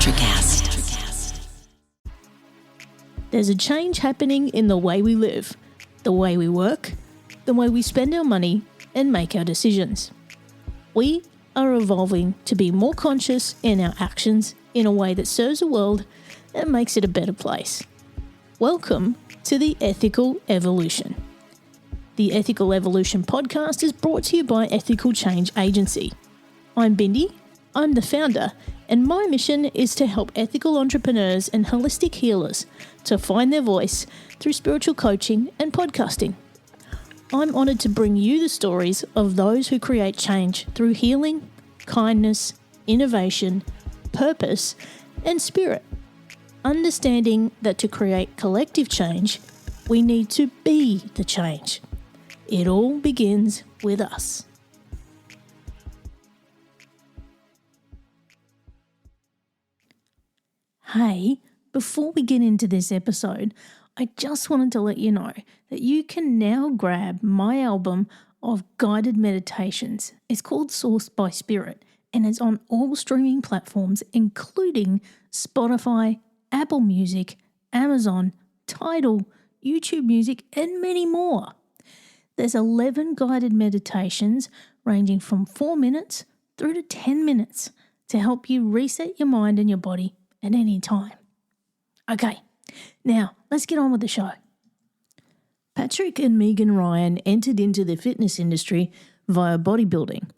Electrocast. There's a change happening in the way we live, the way we work, the way we spend our money and make our decisions. We are evolving to be more conscious in our actions in a way that serves the world and makes it a better place. Welcome to the Ethical Evolution. The Ethical Evolution podcast is brought to you by Ethical Change Agency. I'm Bindi, I'm the founder, and my mission is to help ethical entrepreneurs and holistic healers to find their voice through spiritual coaching and podcasting. I'm honoured to bring you the stories of those who create change through healing, kindness, innovation, purpose, and spirit. Understanding that to create collective change, we need to be the change. It all begins with us. Hey, before we get into this episode, I just wanted to let you know that you can now grab my album of guided meditations. It's called Sourced by Spirit, and it's on all streaming platforms, including Spotify, Apple Music, Amazon, Tidal, YouTube Music, and many more. There's 11 guided meditations ranging from 4 minutes through to 10 minutes to help you reset your mind and your body at any time. Okay, now let's get on with the show. Patrick and Meagan Ryan entered into the fitness industry via bodybuilding,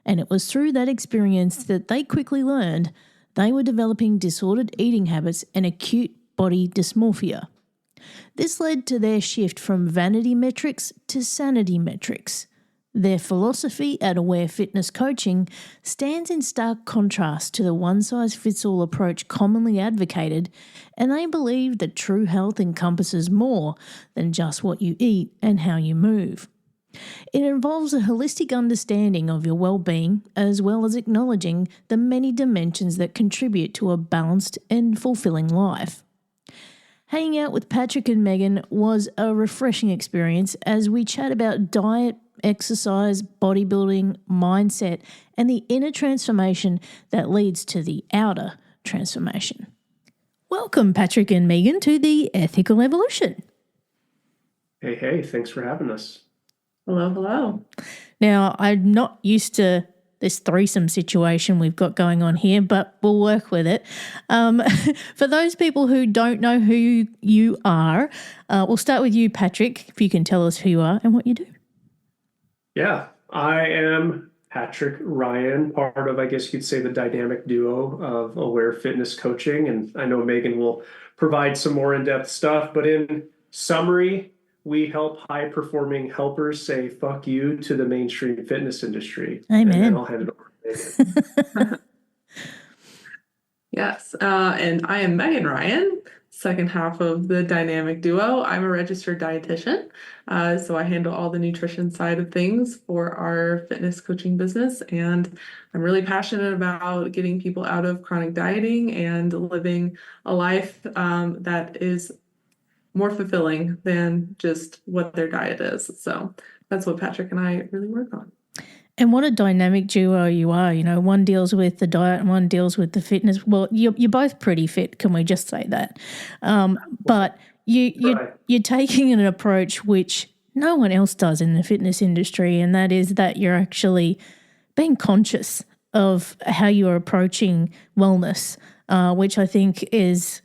and it was through that experience that they quickly learned they were developing disordered eating habits and acute body dysmorphia. This led to their shift from vanity metrics to sanity metrics. Their philosophy at Aware Fitness Coaching stands in stark contrast to the one-size-fits-all approach commonly advocated, and they believe that true health encompasses more than just what you eat and how you move. It involves a holistic understanding of your well-being, as well as acknowledging the many dimensions that contribute to a balanced and fulfilling life. Hanging out with Patrick and Meagan was a refreshing experience as we chat about diet, exercise, bodybuilding, mindset, and the inner transformation that leads to the outer transformation. Welcome, Patrick and Meagan, to the Ethical Evolution. Hey, thanks for having us. Hello. Now, I'm not used to this threesome situation we've got going on here, but we'll work with it. For those people who don't know who you are, we'll start with you, Patrick, if you can tell us who you are and what you do. Yeah, I am Patrick Ryan, part of, I guess you could say, the dynamic duo of Aware Fitness Coaching. And I know Meagan will provide some more in-depth stuff, but in summary, we help high-performing helpers say fuck you to the mainstream fitness industry. Amen. And then I'll hand it over to Meagan. Yes, and I am Meagan Ryan, second half of the dynamic duo. I'm a registered dietitian, so I handle all the nutrition side of things for our fitness coaching business, and I'm really passionate about getting people out of chronic dieting and living a life that is more fulfilling than just what their diet is. So that's what Patrick and I really work on. And what a dynamic duo you are. You know, one deals with the diet and one deals with the fitness. Well, you're both pretty fit, can we just say that? But you're taking an approach which no one else does in the fitness industry, and that is that you're actually being conscious of how you're approaching wellness, which I think is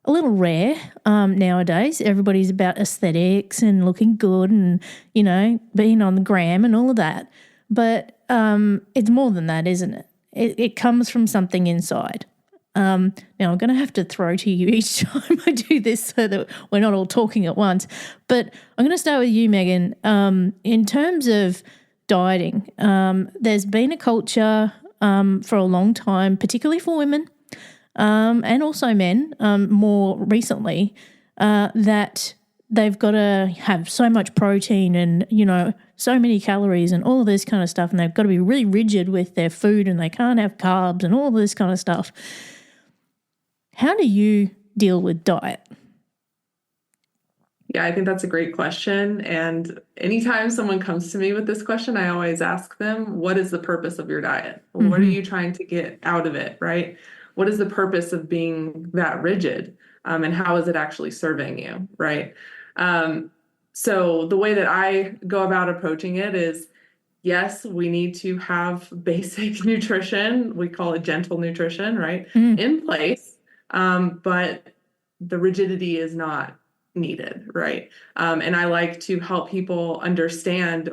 a little rare nowadays. Everybody's about aesthetics and looking good and, you know, being on the gram and all of that. But it's more than that, isn't it? It comes from something inside. Now, I'm going to have to throw to you each time I do this so that we're not all talking at once. But I'm going to start with you, Meagan. In terms of dieting, there's been a culture for a long time, particularly for women, and also men more recently, that they've got to have so much protein and, you know, so many calories and all of this kind of stuff, and they've got to be really rigid with their food and they can't have carbs and all of this kind of stuff. How do you deal with diet? Yeah, I think that's a great question. And anytime someone comes to me with this question, I always ask them, what is the purpose of your diet? What are you trying to get out of it, right? what is the purpose of being that rigid? And how is it actually serving you, right? So the way that I go about approaching it is, yes, we need to have basic nutrition. We call it gentle nutrition, right? In place. But the rigidity is not needed, right? And I like to help people understand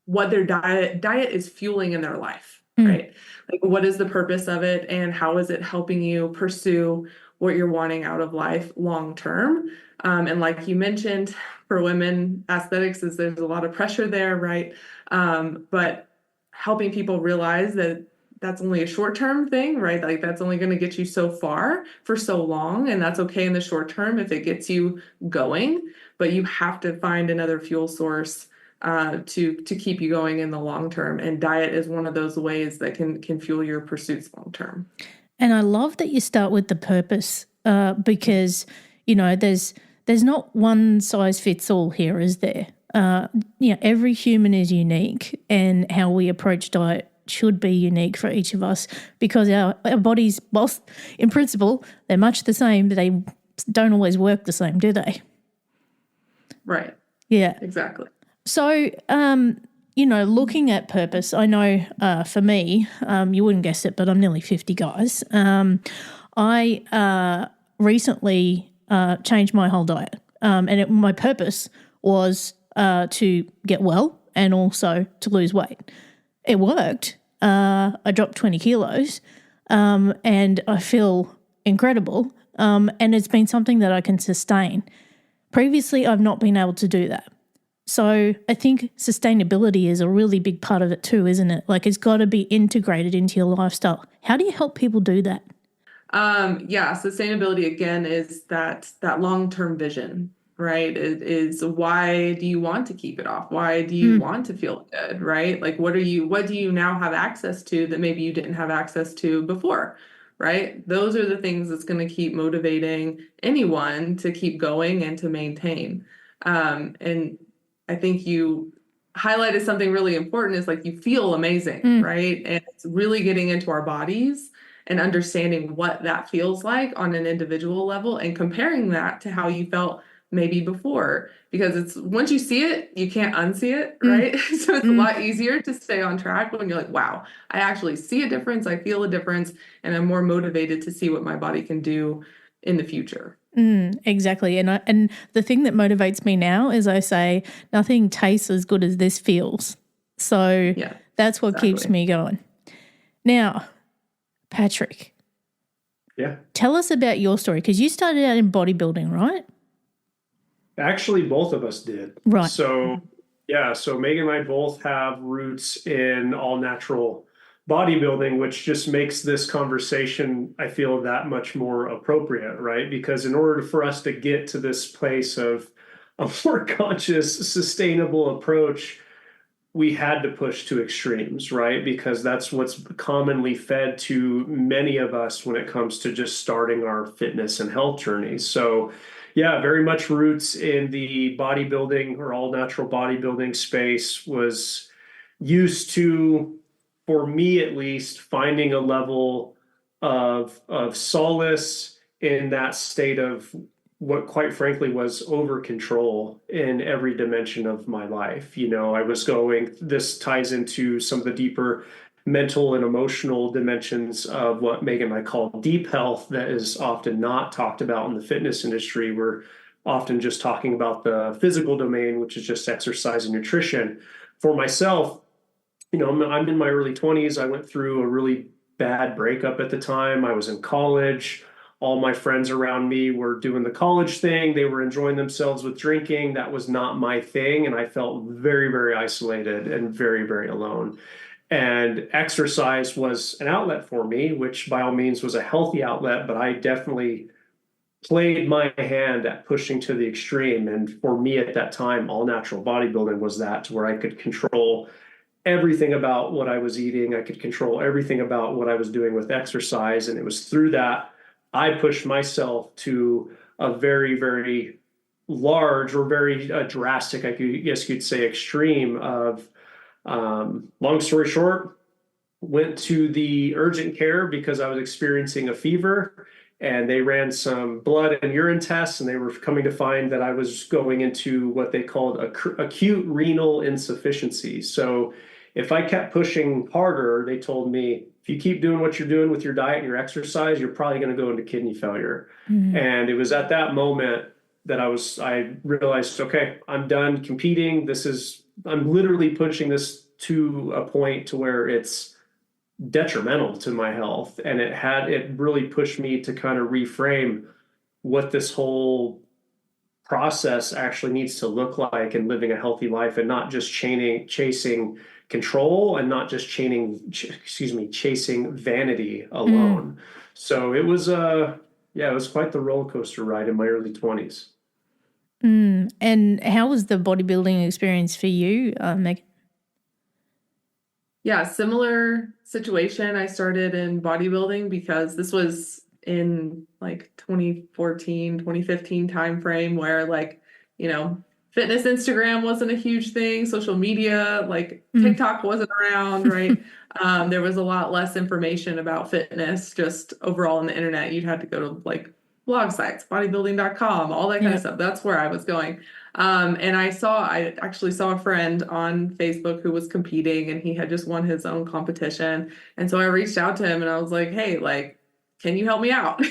what their diet is fueling in their life, right? Like, what is the purpose of it, and how is it helping you pursue what you're wanting out of life long term? And like you mentioned, for women, aesthetics there's a lot of pressure there, right? But helping people realize that that's only a short-term thing, right? Like, that's only going to get you so far for so long, and that's okay in the short term if it gets you going, but you have to find another fuel source to keep you going in the long term. And diet is one of those ways that can fuel your pursuits long term. And I love that you start with the purpose, because, there's not one size fits all here, is there? Every human is unique, and how we approach diet should be unique for each of us, because our bodies, both in principle, they're much the same, but they don't always work the same, do they? Right. Yeah. Exactly. So, looking at purpose, I know for me, you wouldn't guess it, but I'm nearly 50, guys. I recently changed my whole diet, and my purpose was to get well and also to lose weight. It worked. I dropped 20 kilos, and I feel incredible, and it's been something that I can sustain. Previously, I've not been able to do that. So I think sustainability is a really big part of it too, isn't it? Like, it's got to be integrated into your lifestyle. How do you help people do that? Sustainability, again, is that long-term vision, right? It is, why do you want to keep it off? Why do you want to feel good, right? Like, what do you now have access to that maybe you didn't have access to before, right? Those are the things that's going to keep motivating anyone to keep going and to maintain. And I think you highlighted something really important, is like, you feel amazing, right? And it's really getting into our bodies and understanding what that feels like on an individual level, and comparing that to how you felt maybe before, because it's, once you see it, you can't unsee it, right? So it's a lot easier to stay on track when you're like, wow, I actually see a difference, I feel a difference, and I'm more motivated to see what my body can do in the future. Exactly. And the thing that motivates me now is, I say, nothing tastes as good as this feels. So that's what keeps me going. Now, Patrick. Yeah. Tell us about your story, because you started out in bodybuilding, right? Actually, both of us did. Right. So Meagan and I both have roots in all natural bodybuilding, which just makes this conversation, I feel, that much more appropriate, right? Because in order for us to get to this place of a more conscious, sustainable approach, we had to push to extremes, right? Because that's what's commonly fed to many of us when it comes to just starting our fitness and health journeys. So very much roots in the bodybuilding or all natural bodybuilding space, was used to, for me at least, finding a level of solace in that state of what, quite frankly, was over control in every dimension of my life. This ties into some of the deeper mental and emotional dimensions of what Meagan and I call deep health, that is often not talked about in the fitness industry. We're often just talking about the physical domain, which is just exercise and nutrition. For myself, I'm in my early 20s. I went through a really bad breakup at the time. I was in college. All my friends around me were doing the college thing. They were enjoying themselves with drinking. That was not my thing. And I felt very, very isolated and very, very alone. And exercise was an outlet for me, which by all means was a healthy outlet, but I definitely played my hand at pushing to the extreme. And for me at that time, all natural bodybuilding was that, to where I could control everything about what I was eating. I could control everything about what I was doing with exercise. And it was through that I pushed myself to a very, very large, or very drastic, I guess you'd say, extreme of, long story short, went to the urgent care because I was experiencing a fever, and they ran some blood and urine tests, and they were coming to find that I was going into what they called acute renal insufficiency. So if I kept pushing harder, they told me, if you keep doing what you're doing with your diet and your exercise, you're probably going to go into kidney failure. And it was at that moment that I realized, okay, I'm done competing. I'm literally pushing this to a point to where it's detrimental to my health. And it really pushed me to kind of reframe what this whole process actually needs to look like in living a healthy life, and not just chasing control, and not just chasing vanity alone. So it was it was quite the roller coaster ride in my early 20s. And how was the bodybuilding experience for you, Meagan? Yeah, similar situation. I started in bodybuilding because this was in like 2014, 2015 timeframe where, like, you know, fitness Instagram wasn't a huge thing, social media, like TikTok wasn't around, right? There was a lot less information about fitness just overall on the internet. You'd have to go to like blog sites, bodybuilding.com, all that kind of stuff. That's where I was going. And I actually saw a friend on Facebook who was competing, and he had just won his own competition. And so I reached out to him and I was like, hey, like, can you help me out?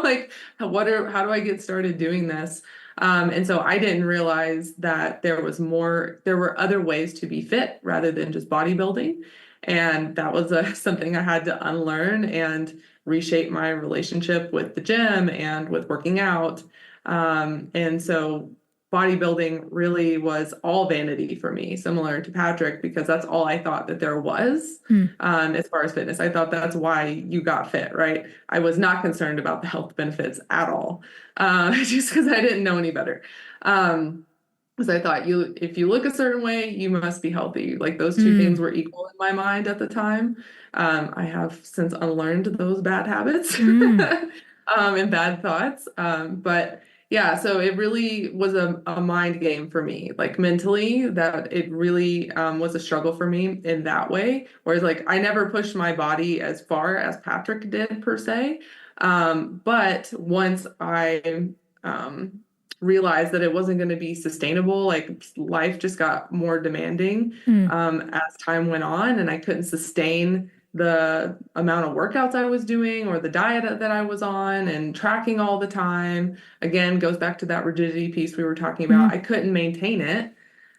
Like, how do I get started doing this? And so I didn't realize that there were other ways to be fit rather than just bodybuilding. And that was something I had to unlearn and reshape my relationship with the gym and with working out. And so bodybuilding really was all vanity for me, similar to Patrick, because that's all I thought that there was as far as fitness. I thought that's why you got fit, right? I was not concerned about the health benefits at all, just because I didn't know any better. Because I thought if you look a certain way, you must be healthy. Like, those two things were equal in my mind at the time. I have since unlearned those bad habits and bad thoughts. But yeah, so it really was a mind game for me, like mentally, that it really was a struggle for me in that way. Whereas, like, I never pushed my body as far as Patrick did per se. But once I realized that it wasn't going to be sustainable, like, life just got more demanding as time went on, and I couldn't sustain the amount of workouts I was doing or the diet that I was on and tracking all the time. Again, goes back to that rigidity piece we were talking about. I couldn't maintain it,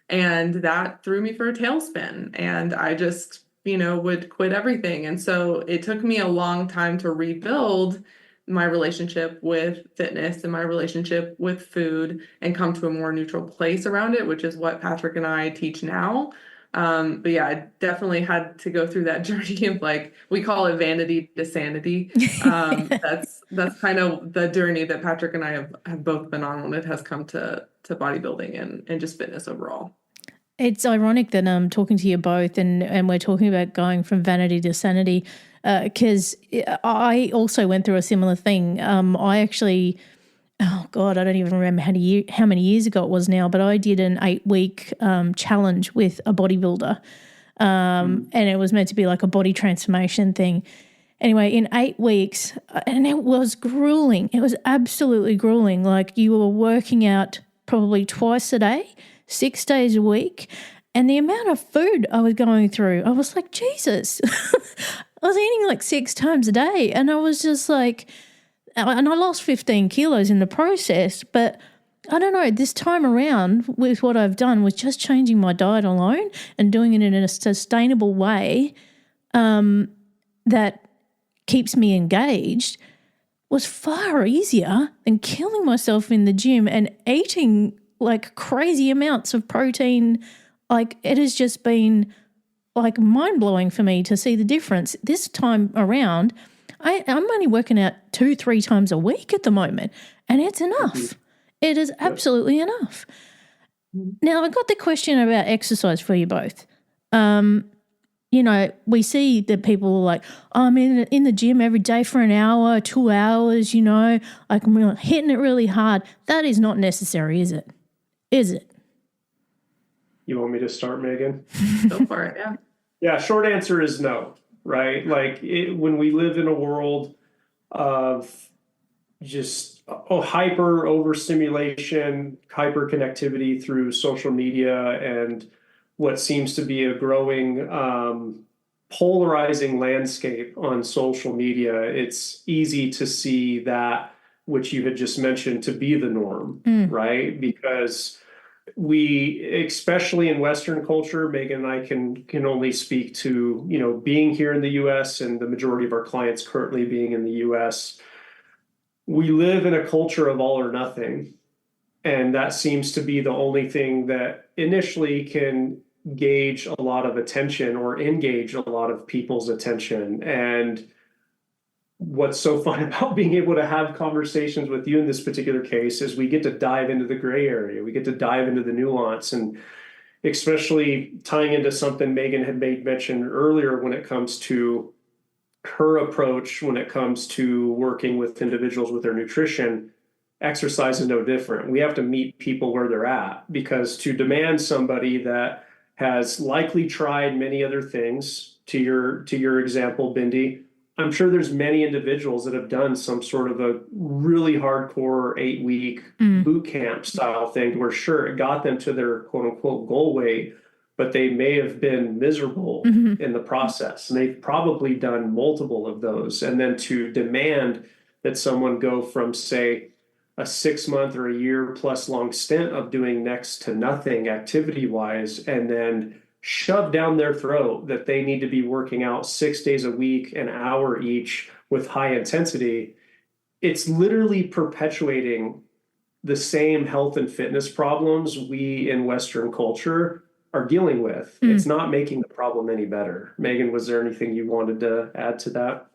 and that threw me for a tailspin, and I just, would quit everything. And so it took me a long time to rebuild my relationship with fitness and my relationship with food and come to a more neutral place around it, which is what Patrick and I teach now. But yeah, I definitely had to go through that journey of, like, we call it vanity to sanity. That's kind of the journey that Patrick and I have both been on when it has come to bodybuilding and just fitness overall. It's ironic that I'm talking to you both and we're talking about going from vanity to sanity, because I also went through a similar thing. I actually, oh God, I don't even remember how many years ago it was now, but I did an 8-week challenge with a bodybuilder, and it was meant to be like a body transformation thing. Anyway, in 8 weeks, and it was grueling. It was absolutely grueling. Like, you were working out probably twice a day, 6 days a week, and the amount of food I was going through, I was like, Jesus. I was eating like 6 times a day, and I was just like, and I lost 15 kilos in the process, but I don't know, this time around with what I've done was just changing my diet alone and doing it in a sustainable way that keeps me engaged was far easier than killing myself in the gym and eating like crazy amounts of protein. Like, it has just been like mind-blowing for me to see the difference. This time around, I'm only working out 2-3 times a week at the moment, and it's enough. It is absolutely enough. Now, I got the question about exercise for you both. We see that people are like, oh, I'm in the gym every day for an hour, 2 hours, like I'm hitting it really hard. That is not necessary, is it? Is it? You want me to start, Meagan? Go for it, yeah. Yeah, short answer is no. right? Like when we live in a world of just hyper overstimulation, hyper connectivity through social media, and what seems to be a growing polarizing landscape on social media, it's easy to see that which you had just mentioned to be the norm, right? Because we, especially in Western culture, Meagan and I can only speak to, being here in the US and the majority of our clients currently being in the US. We live in a culture of all or nothing. And that seems to be the only thing that initially can gauge a lot of attention or engage a lot of people's attention. And what's so fun about being able to have conversations with you in this particular case is we get to dive into the gray area. We get to dive into the nuance, and especially tying into something Meagan had made mention earlier when it comes to her approach, when it comes to working with individuals with their nutrition. Exercise is no different. We have to meet people where they're at, because to demand somebody that has likely tried many other things, to your example, Bindi, I'm sure there's many individuals that have done some sort of a really hardcore 8-week boot camp style thing where sure, it got them to their quote unquote goal weight, but they may have been miserable in the process. And they've probably done multiple of those. And then to demand that someone go from, say, a 6-month or a year plus long stint of doing next to nothing activity wise, and then shove down their throat that they need to be working out 6 days a week, an hour each with high intensity, it's literally perpetuating the same health and fitness problems we in Western culture are dealing with. It's not making the problem any better. Meagan, was there anything you wanted to add to that?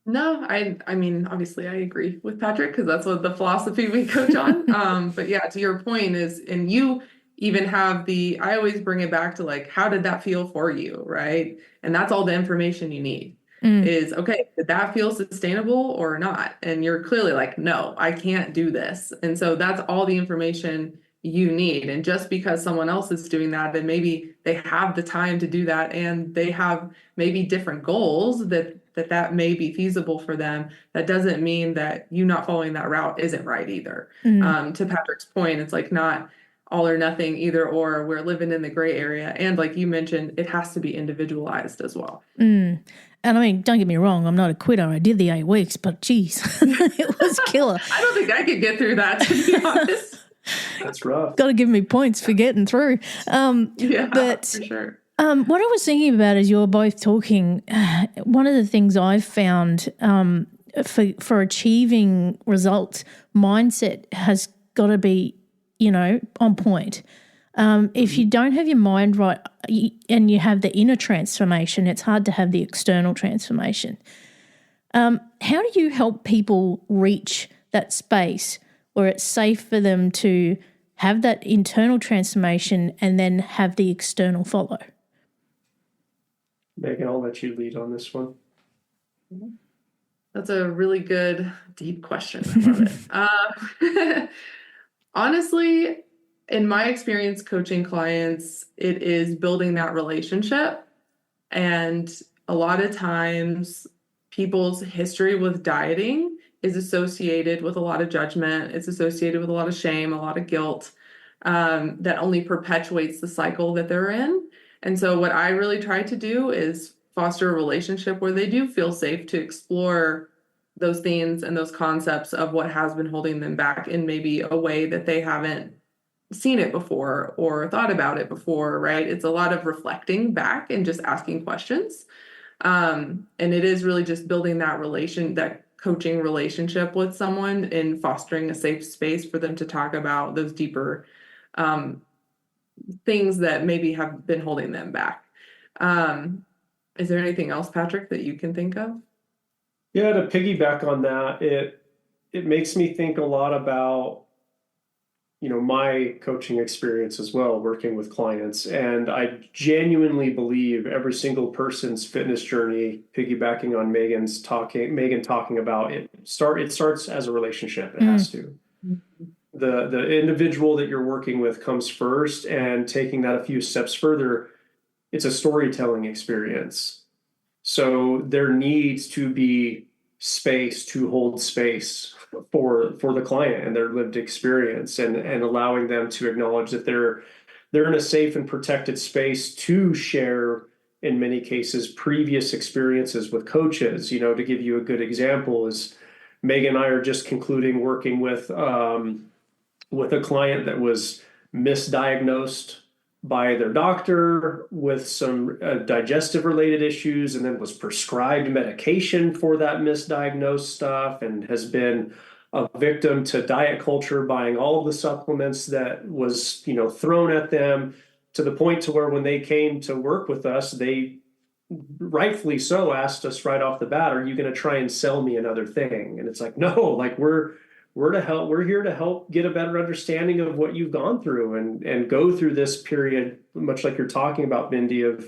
No, I mean, obviously I agree with Patrick because that's what the philosophy we coach on. But yeah, to your point is, and you even have I always bring it back to like, how did that feel for you, right? And that's all the information you need is, okay, did that feel sustainable or not? And you're clearly like, no, I can't do this. And so that's all the information you need. And just because someone else is doing that, and maybe they have the time to do that, and they have maybe different goals that may be feasible for them, that doesn't mean that you not following that route isn't right either. To Patrick's point, it's like not all or nothing, either or. We're living in the gray area. And like you mentioned, it has to be individualized as well. And I mean, don't get me wrong, I'm not a quitter. I did the 8 weeks, but geez, it was killer. I don't think I could get through that, to be honest. That's rough. Got to give me points for getting through. Yeah, but for sure. What I was thinking about as you were both talking, one of the things I've found for achieving results, mindset has got to be, on point. If you don't have your mind right and you have the inner transformation, it's hard to have the external transformation. How do you help people reach that space where it's safe for them to have that internal transformation and then have the external follow? Meagan, I'll let you lead on this one. That's a really good, deep question. I love it. Honestly, in my experience coaching clients, it is building that relationship. And a lot of times people's history with dieting is associated with a lot of judgment. It's associated with a lot of shame, a lot of guilt, that only perpetuates the cycle that they're in. And so what I really try to do is foster a relationship where they do feel safe to explore those themes and those concepts of what has been holding them back in maybe a way that they haven't seen it before or thought about it before, right? It's a lot of reflecting back and just asking questions. And it is really just building that coaching relationship with someone and fostering a safe space for them to talk about those deeper things that maybe have been holding them back. Is there anything else, Patrick, that you can think of? Yeah, to piggyback on that, it makes me think a lot about, my coaching experience as well, working with clients. And I genuinely believe every single person's fitness journey, piggybacking on Meagan talking about it starts as a relationship. It has to. The individual that you're working with comes first, and taking that a few steps further, it's a storytelling experience. So there needs to be space to hold space for the client and their lived experience, and allowing them to acknowledge that they're in a safe and protected space to share, in many cases, previous experiences with coaches. To give you a good example is Megan and I are just concluding working with a client that was misdiagnosed by their doctor with some digestive related issues, and then was prescribed medication for that misdiagnosed stuff, and has been a victim to diet culture, buying all of the supplements that was thrown at them, to the point to where when they came to work with us, they rightfully so asked us right off the bat, "Are you going to try and sell me another thing?" And it's like, no, like we're here to help get a better understanding of what you've gone through, and go through this period, much like you're talking about, Mindy, of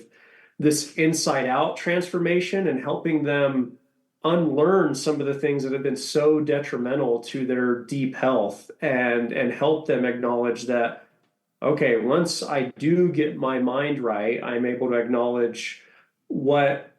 this inside out transformation, and helping them unlearn some of the things that have been so detrimental to their deep health, and help them acknowledge that, okay, once I do get my mind right, I'm able to acknowledge what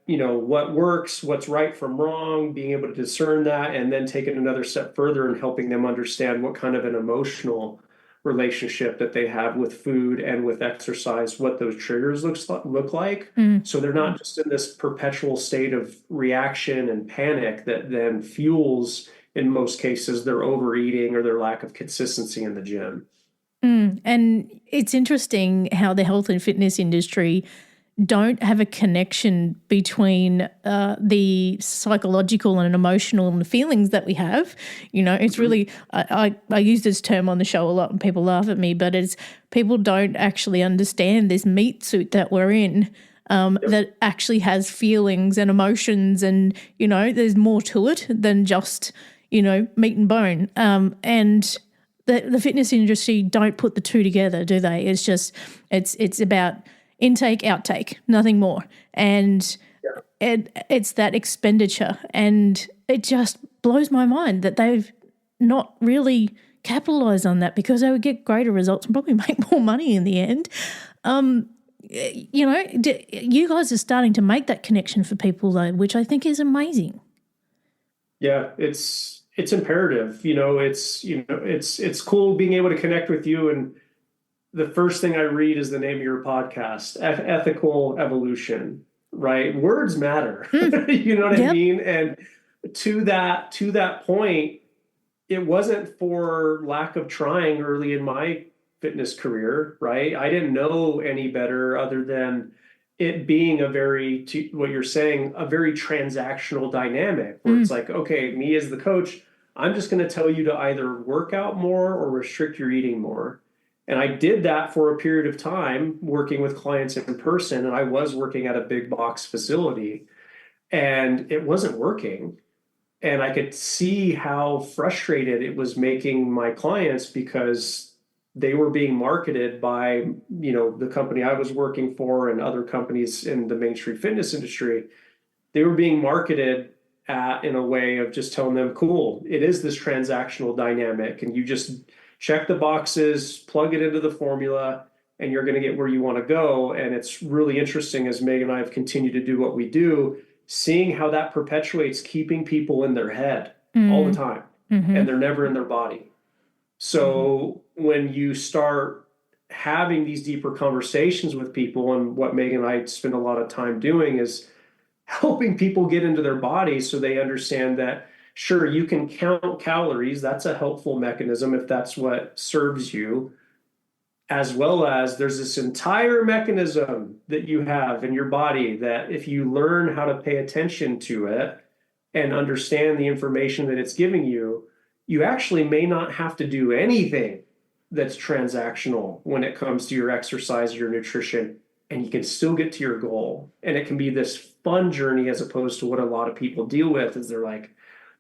works, what's right from wrong, being able to discern that, and then take it another step further and helping them understand what kind of an emotional relationship that they have with food and with exercise, what those triggers look like. So they're not just in this perpetual state of reaction and panic that then fuels, in most cases, their overeating or their lack of consistency in the gym. And it's interesting how the health and fitness industry don't have a connection between the psychological and emotional and the feelings that we have. It's really, I use this term on the show a lot and people laugh at me, but it's people don't actually understand this meat suit that we're in, that actually has feelings and emotions, and, there's more to it than just, meat and bone. And the fitness industry don't put the two together, do they? It's just, it's about intake, outtake, nothing more. And it's that expenditure. And it just blows my mind that they've not really capitalized on that, because they would get greater results and probably make more money in the end. You guys are starting to make that connection for people, though, which I think is amazing. Yeah, it's imperative. It's cool being able to connect with you, and the first thing I read is the name of your podcast, Ethical Evolution, right? Words matter. You know what I mean? And to that point, it wasn't for lack of trying early in my fitness career, right? I didn't know any better, other than it being what you're saying, a very transactional dynamic, where it's like, okay, me as the coach, I'm just going to tell you to either work out more or restrict your eating more. And I did that for a period of time, working with clients in person, and I was working at a big box facility, and it wasn't working. And I could see how frustrated it was making my clients, because they were being marketed by, the company I was working for and other companies in the mainstream fitness industry. They were being marketed in a way of just telling them, cool, it is this transactional dynamic, and you just check the boxes, plug it into the formula, and you're going to get where you want to go. And it's really interesting, as Megan and I have continued to do what we do, seeing how that perpetuates keeping people in their head all the time, and they're never in their body. So when you start having these deeper conversations with people, and what Megan and I spend a lot of time doing is helping people get into their bodies, so they understand that, sure, you can count calories. That's a helpful mechanism if that's what serves you, as well as there's this entire mechanism that you have in your body that, if you learn how to pay attention to it and understand the information that it's giving you, you actually may not have to do anything that's transactional when it comes to your exercise, your nutrition, and you can still get to your goal. And it can be this fun journey, as opposed to what a lot of people deal with, is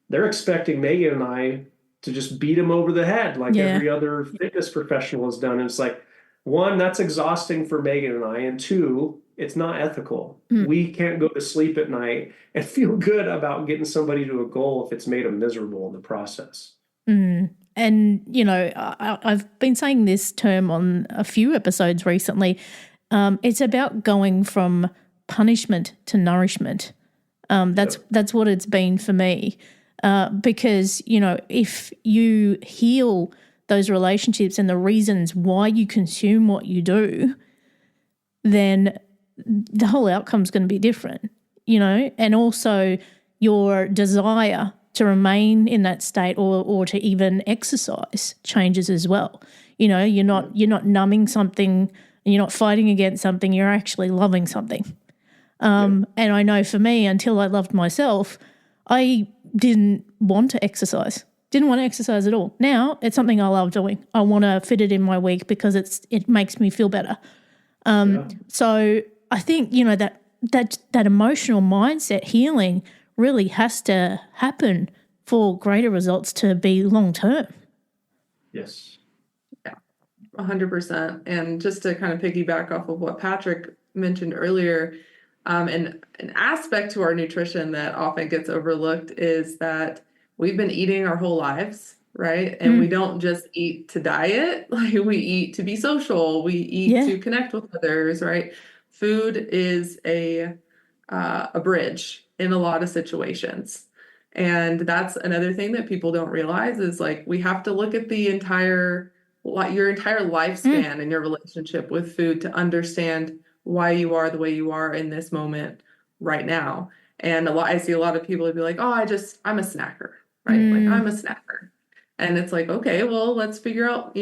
they're expecting Megan and I to just beat them over the head like every other fitness professional has done. And it's like, one, that's exhausting for Megan and I. And two, it's not ethical. We can't go to sleep at night and feel good about getting somebody to a goal if it's made them miserable in the process. And, I've been saying this term on a few episodes recently. It's about going from punishment to nourishment. That's what it's been for me. Because, if you heal those relationships and the reasons why you consume what you do, then the whole outcome's going to be different, and also your desire to remain in that state or to even exercise changes as well. You're not numbing something and you're not fighting against something, you're actually loving something. And I know for me, until I loved myself, I didn't want to exercise. Didn't want to exercise at all. Now it's something I love doing. I want to fit it in my week because it makes me feel better. So I think, that emotional mindset healing really has to happen for greater results to be long term. Yes. Yeah, 100%. And just to kind of piggyback off of what Patrick mentioned earlier, and an aspect to our nutrition that often gets overlooked is that we've been eating our whole lives, right? And we don't just eat to diet, like we eat to be social, we eat to connect with others, right? Food is a bridge in a lot of situations. And that's another thing that people don't realize is like we have to look at your entire lifespan and your relationship with food to understand why you are the way you are in this moment right now. And I see a lot of people would be like, oh, I'm a snacker, right? Like I'm a snacker. And it's like, okay, well, let's figure out,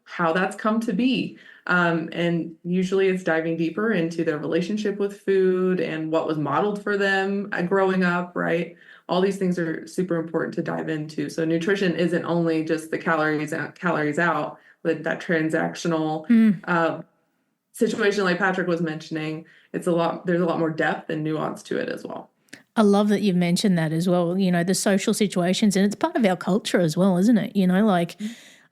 how that's come to be. And usually it's diving deeper into their relationship with food and what was modeled for them growing up, right? All these things are super important to dive into. So nutrition isn't only just the calories out, but that transactional situation like Patrick was mentioning, there's a lot more depth and nuance to it as well. I love that you've mentioned that as well, the social situations, and it's part of our culture as well, isn't it?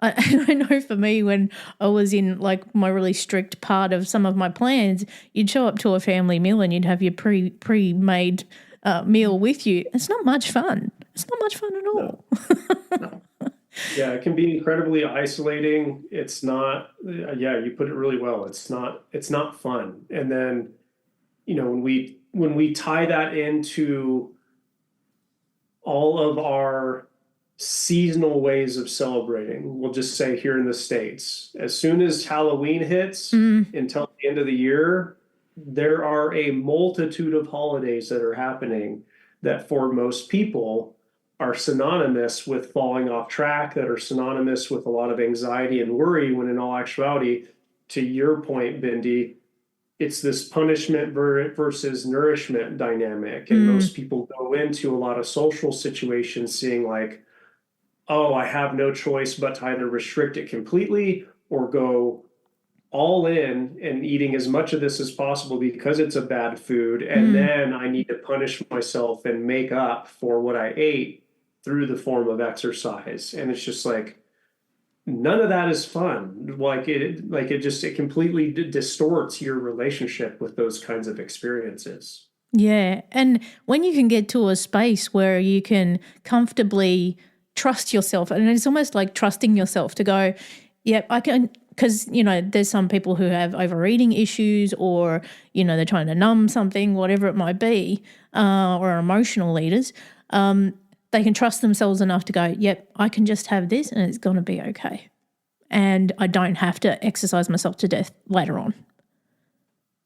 I know for me, when I was in like my really strict part of some of my plans, you'd show up to a family meal and you'd have your pre-made meal with you. It's not much fun. It's not much fun at all. No. Yeah, it can be incredibly isolating. It's not, you put it really well. It's not fun. And then, when we tie that into all of our seasonal ways of celebrating, we'll just say here in the States, as soon as Halloween hits until the end of the year, there are a multitude of holidays that are happening that for most people are synonymous with falling off track, that are synonymous with a lot of anxiety and worry, when in all actuality, to your point, Bindi, it's this punishment versus nourishment dynamic. And most people go into a lot of social situations seeing like, oh, I have no choice but to either restrict it completely or go all in and eating as much of this as possible because it's a bad food. And then I need to punish myself and make up for what I ate through the form of exercise. And it's just like, none of that is fun. It completely distorts your relationship with those kinds of experiences. Yeah. And when you can get to a space where you can comfortably trust yourself, and it's almost like trusting yourself to go, yep, I can, because, there's some people who have overeating issues or, they're trying to numb something, whatever it might be, or are emotional eaters. They can trust themselves enough to go, yep, I can just have this and it's going to be okay. And I don't have to exercise myself to death later on.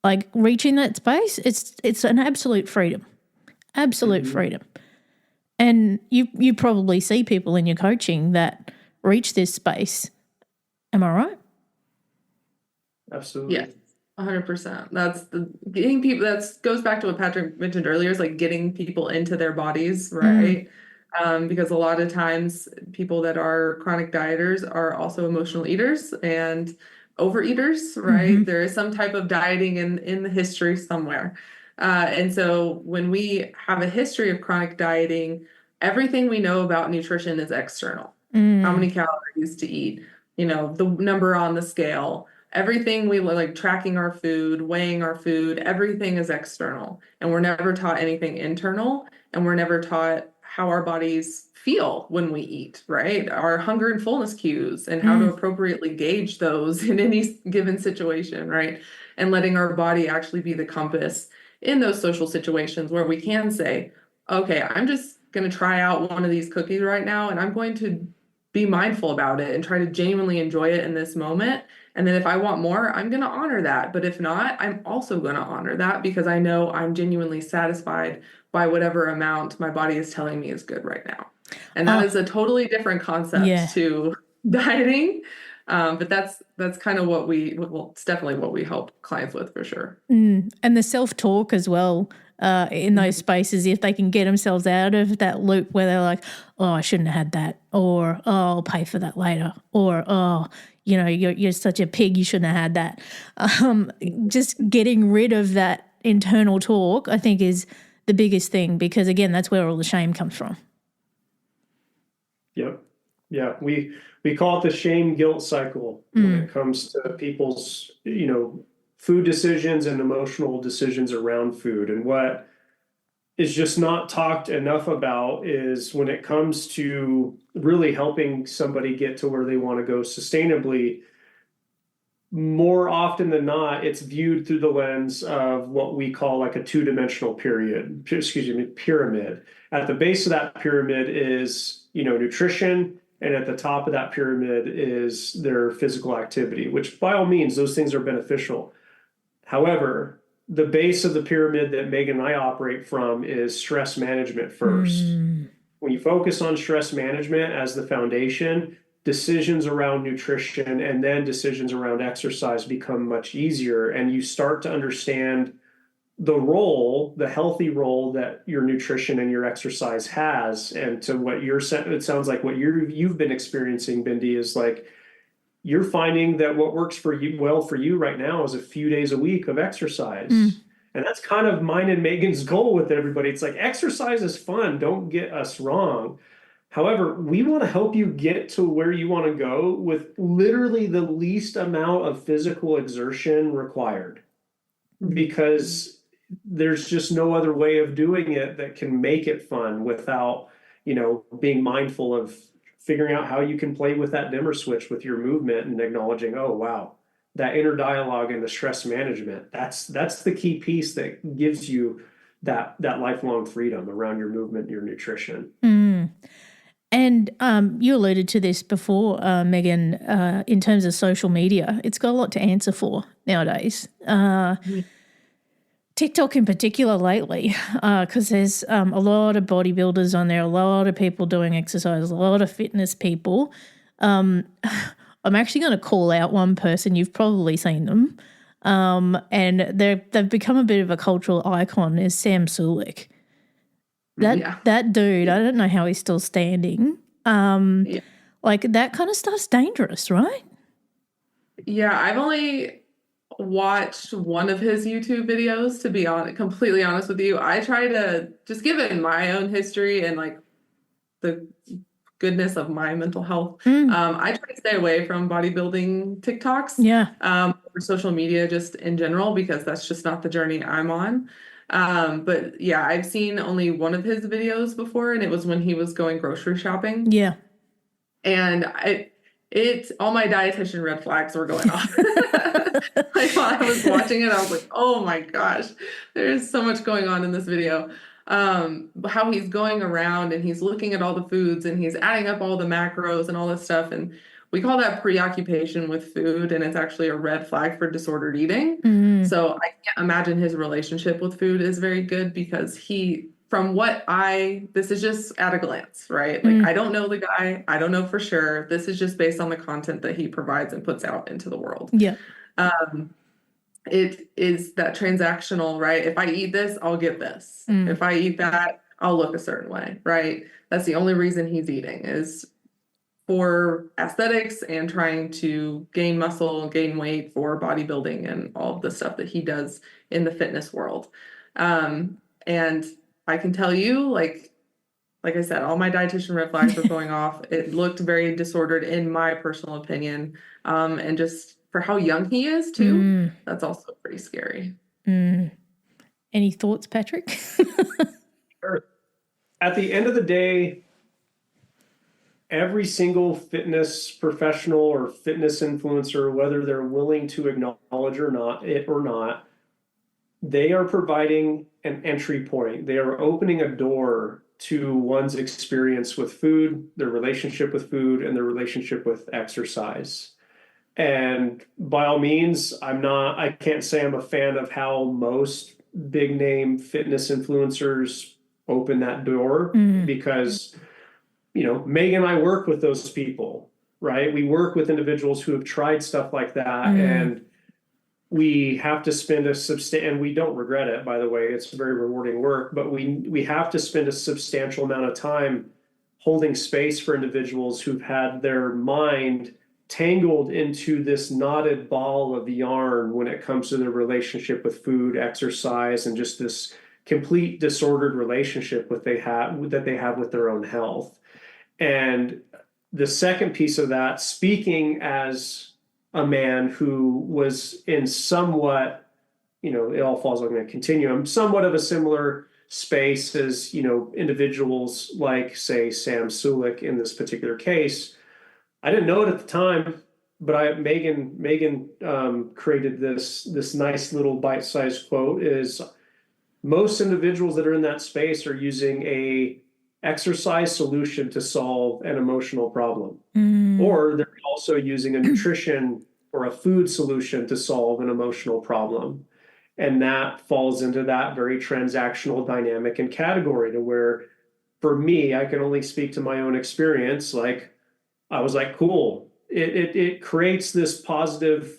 Like reaching that space, it's an absolute freedom, freedom. And you probably see people in your coaching that reach this space. Am I right? Absolutely. Yes, 100%. That's getting people. That goes back to what Patrick mentioned earlier. Is like getting people into their bodies, right? Because a lot of times people that are chronic dieters are also emotional eaters and overeaters, right? There is some type of dieting in the history somewhere. And so when we have a history of chronic dieting, everything we know about nutrition is external. How many calories to eat, the number on the scale, everything we like tracking our food, weighing our food, everything is external. And we're never taught anything internal, and we're never taught how our bodies feel when we eat, right? Our hunger and fullness cues and how to appropriately gauge those in any given situation, right? And letting our body actually be the compass in those social situations where we can say, okay, I'm just going to try out one of these cookies right now, and I'm going to be mindful about it and try to genuinely enjoy it in this moment. And then if I want more, I'm going to honor that. But if not, I'm also going to honor that because I know I'm genuinely satisfied by whatever amount my body is telling me is good right now. And that is a totally different concept to dieting. But that's kind of what it's definitely what we help clients with for sure. And the self-talk as well in those spaces, if they can get themselves out of that loop where they're like, oh, I shouldn't have had that, or oh, I'll pay for that later, or oh, you know, you're such a pig, you shouldn't have had that. Just getting rid of that internal talk, I think, is the biggest thing because, again, that's where all the shame comes from. Yep. Yeah. We call it the shame guilt cycle when it comes to people's, you know, food decisions and emotional decisions around food. And what is just not talked enough about is when it comes to really helping somebody get to where they want to go sustainably, more often than not, it's viewed through the lens of what we call like a two-dimensional pyramid. At the base of that pyramid is, you know, nutrition, and at the top of that pyramid is their physical activity, which by all means, those things are beneficial. However, the base of the pyramid that Meagan and I operate from is stress management first. When you focus on stress management as the foundation, decisions around nutrition and then decisions around exercise become much easier, and you start to understand the healthy role that your nutrition and your exercise has. And to what it sounds like what you've been experiencing, Bindi, is like you're finding that what works for you right now is a few days a week of exercise. And that's kind of mine and Meagan's goal with everybody. It's like exercise is fun. Don't get us wrong. However, we want to help you get to where you want to go with literally the least amount of physical exertion required, because there's just no other way of doing it that can make it fun without, you know, being mindful of figuring out how you can play with that dimmer switch with your movement and acknowledging, oh, wow, that inner dialogue and the stress management, that's the key piece that gives you that lifelong freedom around your movement and your nutrition. And you alluded to this before, Meagan, in terms of social media. It's got a lot to answer for nowadays. TikTok in particular lately, because there's a lot of bodybuilders on there, a lot of people doing exercise, a lot of fitness people. I'm actually going to call out one person. You've probably seen them. And they've become a bit of a cultural icon, is Sam Sulik. That dude, I don't know how he's still standing. Like that kind of stuff's dangerous, right? Yeah, I've only watched one of his YouTube videos, to be completely honest with you. I try to just given my own history and like the goodness of my mental health. I try to stay away from bodybuilding TikToks. Or social media just in general, because that's just not the journey I'm on. But yeah, I've seen only one of his videos before, and it was when he was going grocery shopping. Yeah. And all my dietitian red flags were going off. Like while I was watching it, I was like, oh my gosh, there's so much going on in this video. How he's going around and he's looking at all the foods and he's adding up all the macros and all this stuff. And we call that preoccupation with food, and it's actually a red flag for disordered eating. So I can't imagine his relationship with food is very good, because this is just at a glance, right? Like I don't know the guy, I don't know for sure. This is just based on the content that he provides and puts out into the world. Yeah. It is that transactional, right? If I eat this, I'll get this. If I eat that, I'll look a certain way, right? That's the only reason he's eating, is for aesthetics and trying to gain muscle, gain weight for bodybuilding and all of the stuff that he does in the fitness world. And I can tell you, like I said, all my dietitian red flags were going off. It looked very disordered in my personal opinion. And just for how young he is too, that's also pretty scary. Any thoughts, Patrick? Sure. At the end of the day, every single fitness professional or fitness influencer, whether they're willing to acknowledge or not, they are providing an entry point. They are opening a door to one's experience with food, their relationship with food, and their relationship with exercise. And by all means, I can't say I'm a fan of how most big name fitness influencers open that door because, Megan and I work with those people, right? We work with individuals who have tried stuff like that and we have to spend and we don't regret it, by the way, it's very rewarding work, but we have to spend a substantial amount of time holding space for individuals who've had their mind tangled into this knotted ball of yarn when it comes to their relationship with food, exercise, and just this complete disordered relationship that they have with their own health. And the second piece of that, speaking as a man who was in somewhat, it all falls on a continuum, somewhat of a similar space as, individuals like, say, Sam Sulik in this particular case. I didn't know it at the time, but Meagan created this nice little bite-sized quote is most individuals that are in that space are using a exercise solution to solve an emotional problem. Or they're also using a nutrition or a food solution to solve an emotional problem. And that falls into that very transactional dynamic and category to where, for me, I can only speak to my own experience. Like, I was like, cool. It creates this positive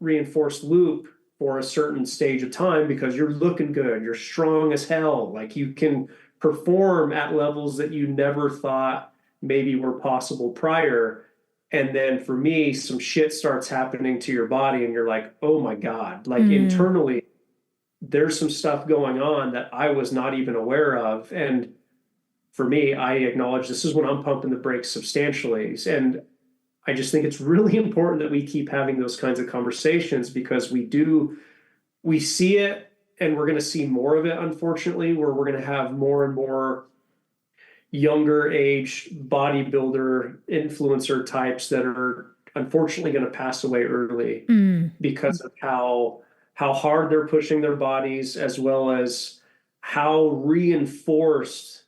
reinforced loop for a certain stage of time because you're looking good, you're strong as hell. Like, you can perform at levels that you never thought maybe were possible prior. And then for me, some shit starts happening to your body and you're like, oh my God, like internally, there's some stuff going on that I was not even aware of. And for me, I acknowledge this is when I'm pumping the brakes substantially. And I just think it's really important that we keep having those kinds of conversations because we see it and we're going to see more of it, unfortunately, where we're going to have more and more younger age bodybuilder influencer types that are unfortunately going to pass away early because of how hard they're pushing their bodies, as well as how reinforced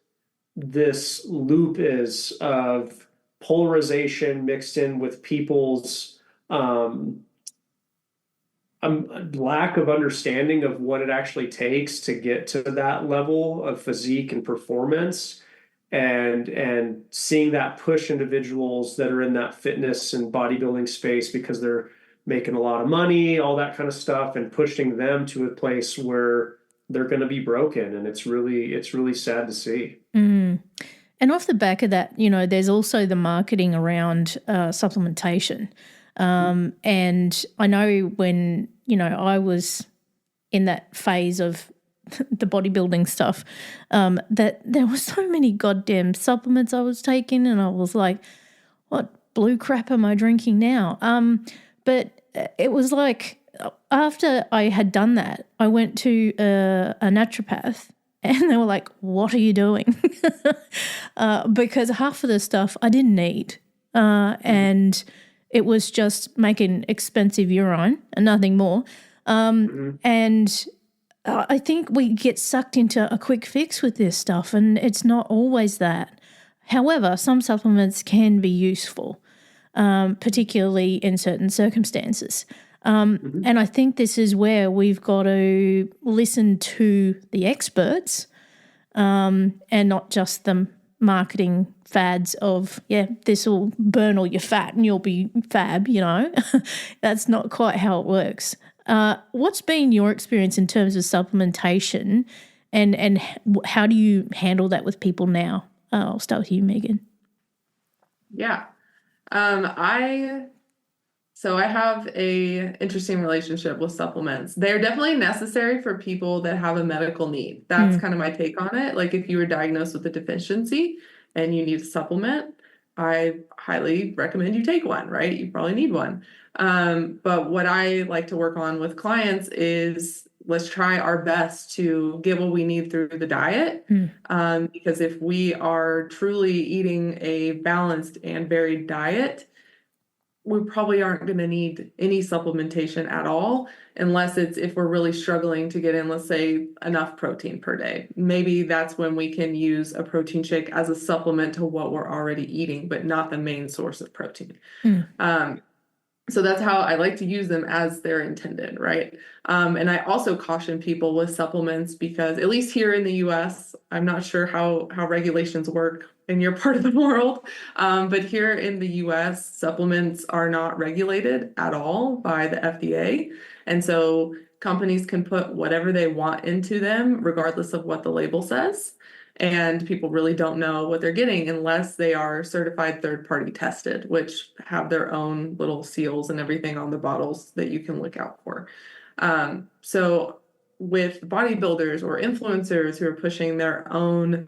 this loop is of polarization mixed in with people's lack of understanding of what it actually takes to get to that level of physique and performance, and seeing that push individuals that are in that fitness and bodybuilding space because they're making a lot of money, all that kind of stuff, and pushing them to a place where they're going to be broken. And it's really sad to see. And off the back of that, there's also the marketing around supplementation. And I know when, I was in that phase of the bodybuilding stuff, that there were so many goddamn supplements I was taking, and I was like, what blue crap am I drinking now? But it was like after I had done that, I went to a naturopath and they were like, what are you doing? Because half of the stuff I didn't need. And it was just making expensive urine and nothing more. And I think we get sucked into a quick fix with this stuff, and it's not always that. However, some supplements can be useful, particularly in certain circumstances. And I think this is where we've got to listen to the experts, and not just the marketing fads of, this will burn all your fat and you'll be fab, That's not quite how it works. What's been your experience in terms of supplementation, and how do you handle that with people now? I'll start with you, Meagan. Yeah. So I have a interesting relationship with supplements. They're definitely necessary for people that have a medical need. That's kind of my take on it. Like, if you were diagnosed with a deficiency and you need a supplement, I highly recommend you take one, right? You probably need one. But what I like to work on with clients is, let's try our best to get what we need through the diet. Because if we are truly eating a balanced and varied diet, we probably aren't going to need any supplementation at all, unless it's if we're really struggling to get in, let's say, enough protein per day. Maybe that's when we can use a protein shake as a supplement to what we're already eating, but not the main source of protein. So that's how I like to use them, as they're intended, right? And I also caution people with supplements because, at least here in the US, I'm not sure how regulations work in your part of the world, but here in the US, supplements are not regulated at all by the FDA. And so companies can put whatever they want into them, regardless of what the label says. And people really don't know what they're getting unless they are certified third-party tested, which have their own little seals and everything on the bottles that you can look out for. So with bodybuilders or influencers who are pushing their own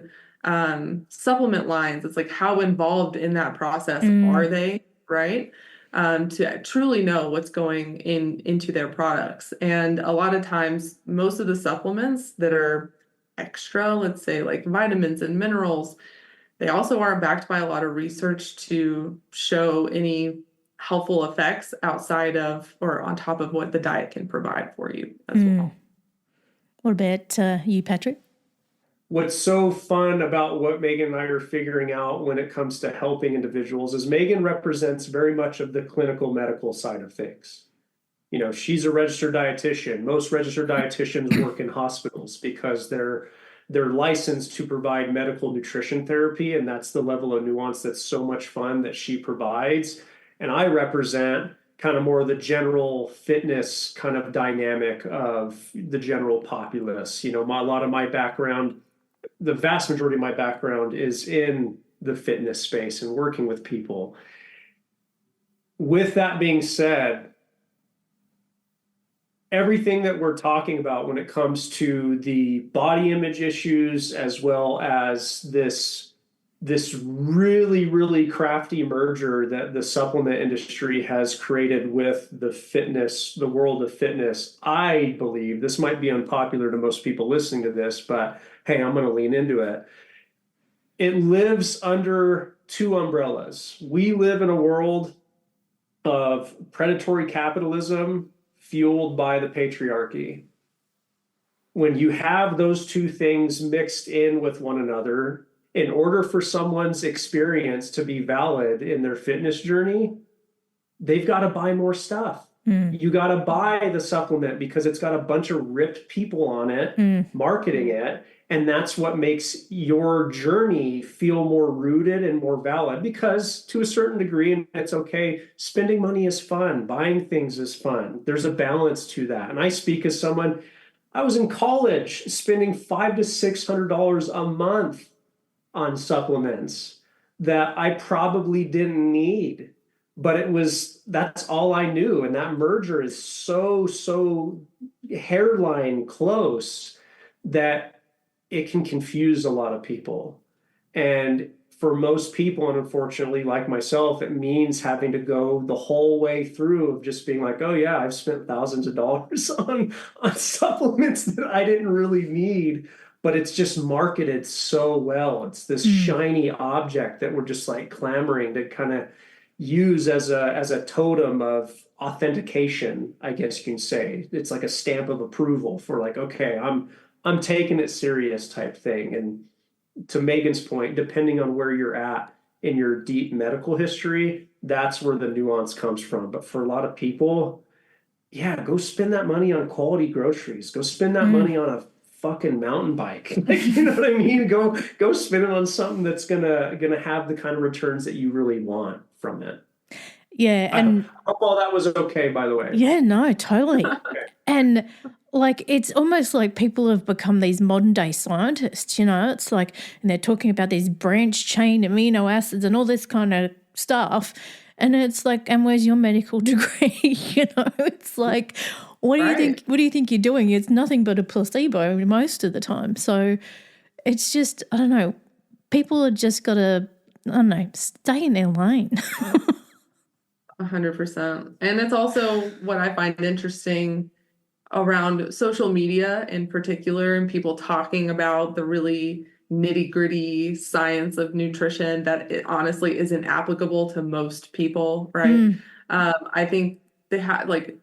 supplement lines, it's like, how involved in that process are they, right? To truly know what's going into their products. And a lot of times, most of the supplements that are extra, let's say like vitamins and minerals, they also are backed by a lot of research to show any helpful effects outside of or on top of what the diet can provide for you as well. What about you, Patrick? What's so fun about what Meagan and I are figuring out when it comes to helping individuals is Meagan represents very much of the clinical medical side of things. You know, she's a registered dietitian. Most registered dietitians work in hospitals because they're licensed to provide medical nutrition therapy, and that's the level of nuance that's so much fun that she provides. And I represent kind of more of the general fitness kind of dynamic of the general populace. You know, a lot of my background, the vast majority of my background is in the fitness space and working with people. With that being said, everything that we're talking about when it comes to the body image issues, as well as this really, really crafty merger that the supplement industry has created with the world of fitness, I believe, this might be unpopular to most people listening to this, but hey, I'm going to lean into it. It lives under two umbrellas. We live in a world of predatory capitalism fueled by the patriarchy. When you have those two things mixed in with one another, in order for someone's experience to be valid in their fitness journey, they've got to buy more stuff. You got to buy the supplement because it's got a bunch of ripped people on it, marketing it. And that's what makes your journey feel more rooted and more valid, because to a certain degree, and it's okay, spending money is fun. Buying things is fun. There's a balance to that. And I speak as someone, I was in college spending $500 to $600 a month on supplements that I probably didn't need, but that's all I knew. And that merger is so hairline close that it can confuse a lot of people. And for most people, and unfortunately, like myself, it means having to go the whole way through of just being like, oh yeah, I've spent thousands of dollars on supplements that I didn't really need, but it's just marketed so well. It's this shiny object that we're just like clamoring to kind of use as a totem of authentication, I guess you can say. It's like a stamp of approval for like, okay, I'm taking it serious type thing. And to Meagan's point, depending on where you're at in your deep medical history, that's where the nuance comes from. But for a lot of people, yeah, go spend that money on quality groceries. Go spend that money on a fucking mountain bike. Like, you know what I mean? Go spend it on something that's gonna have the kind of returns that you really want from it. Yeah, and I hope all that was okay, by the way. Yeah, no, totally. Okay. And like, it's almost like people have become these modern day scientists, you know, it's like, and they're talking about these branch chain amino acids and all this kind of stuff. And it's like, and where's your medical degree? You know, it's like, what do you think you're doing? It's nothing but a placebo most of the time. So it's just, I don't know, people are just got to, I don't know, stay in their lane. 100%. And it's also what I find interesting around social media in particular, and people talking about the really nitty-gritty science of nutrition that it honestly isn't applicable to most people, right? I think they have like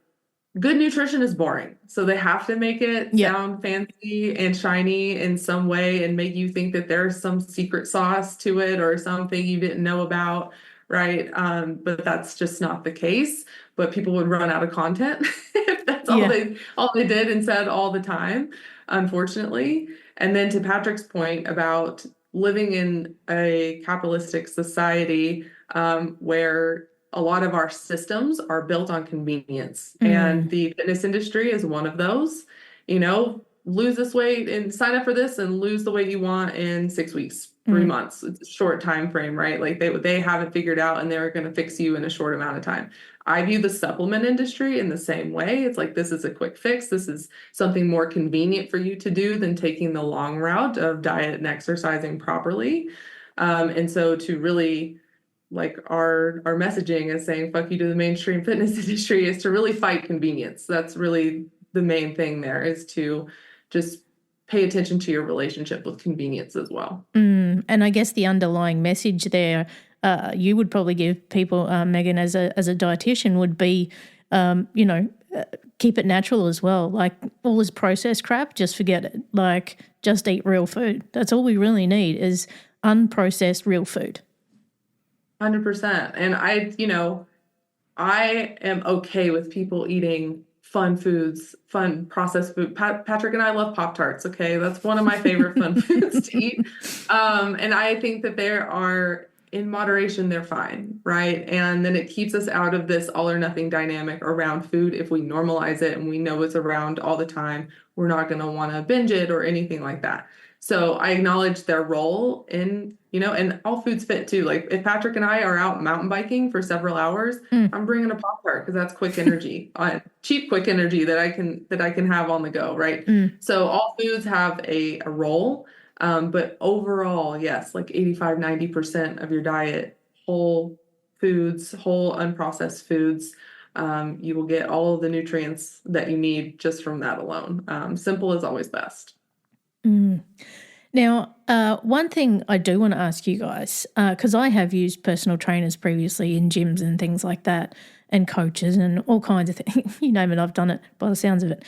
good nutrition is boring. So they have to make it sound fancy and shiny in some way and make you think that there's some secret sauce to it or something you didn't know about, right? But that's just not the case. But people would run out of content if that's all they did and said all the time, unfortunately. And then to Patrick's point about living in a capitalistic society, where a lot of our systems are built on convenience, and the fitness industry is one of those. Lose this weight and sign up for this and lose the weight you want in 6 weeks, 3 months. It's a short time frame, right? Like they have it figured out and they're going to fix you in a short amount of time. I view the supplement industry in the same way. It's like, this is a quick fix. This is something more convenient for you to do than taking the long route of diet and exercising properly. And so to really, like, our messaging is saying fuck you to the mainstream fitness industry, is to really fight convenience. That's really the main thing there, is to just pay attention to your relationship with convenience as well. And I guess the underlying message there, you would probably give people, Meagan, as a dietitian, would be, keep it natural as well. Like, all this processed crap, just forget it. Like, just eat real food. That's all we really need, is unprocessed real food. 100%. And I am okay with people eating fun foods, fun processed food. Patrick and I love Pop-Tarts. Okay. That's one of my favorite fun foods to eat. And I think that there are, in moderation, they're fine. Right. And then it keeps us out of this all or nothing dynamic around food. If we normalize it and we know it's around all the time, we're not going to want to binge it or anything like that. So I acknowledge their role in, and all foods fit too. Like, if Patrick and I are out mountain biking for several hours, I'm bringing a Pop-Tart because that's quick energy, cheap, quick energy that I can have on the go. Right. So all foods have a role. But overall, yes, like 85-90% of your diet, whole foods, whole unprocessed foods. You will get all of the nutrients that you need just from that alone. Simple is always best. Now, one thing I do want to ask you guys, because I have used personal trainers previously in gyms and things like that, and coaches and all kinds of things. You name it, I've done it by the sounds of it.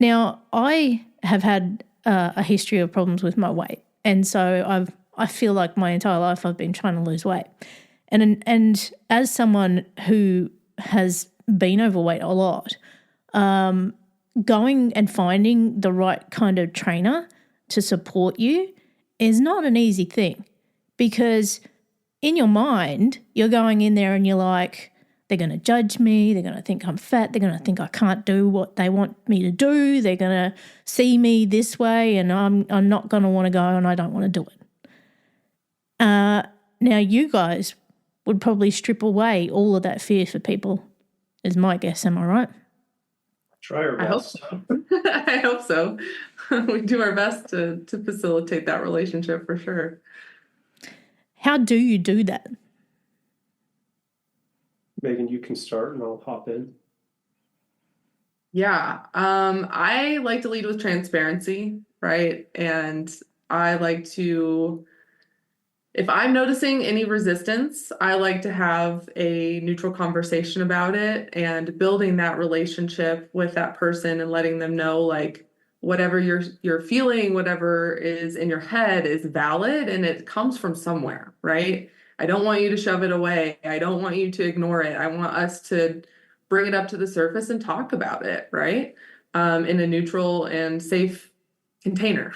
Now, I have had a history of problems with my weight, and so I feel like my entire life I've been trying to lose weight. And as someone who has been overweight a lot, going and finding the right kind of trainer to support you is not an easy thing, because in your mind, you're going in there and you're like, they're going to judge me, they're going to think I'm fat, they're going to think I can't do what they want me to do, they're going to see me this way and I'm not going to want to go and I don't want to do it. Now, you guys would probably strip away all of that fear for people, is my guess. Am I right? Try our best. I hope so. I hope so. We do our best to facilitate that relationship for sure. How do you do that? Meagan, you can start and I'll hop in. Yeah. I like to lead with transparency, right? And I like to, if I'm noticing any resistance, I like to have a neutral conversation about it and building that relationship with that person and letting them know, like, whatever you're feeling, whatever is in your head is valid and it comes from somewhere, right? I don't want you to shove it away. I don't want you to ignore it. I want us to bring it up to the surface and talk about it, right? In a neutral and safe container.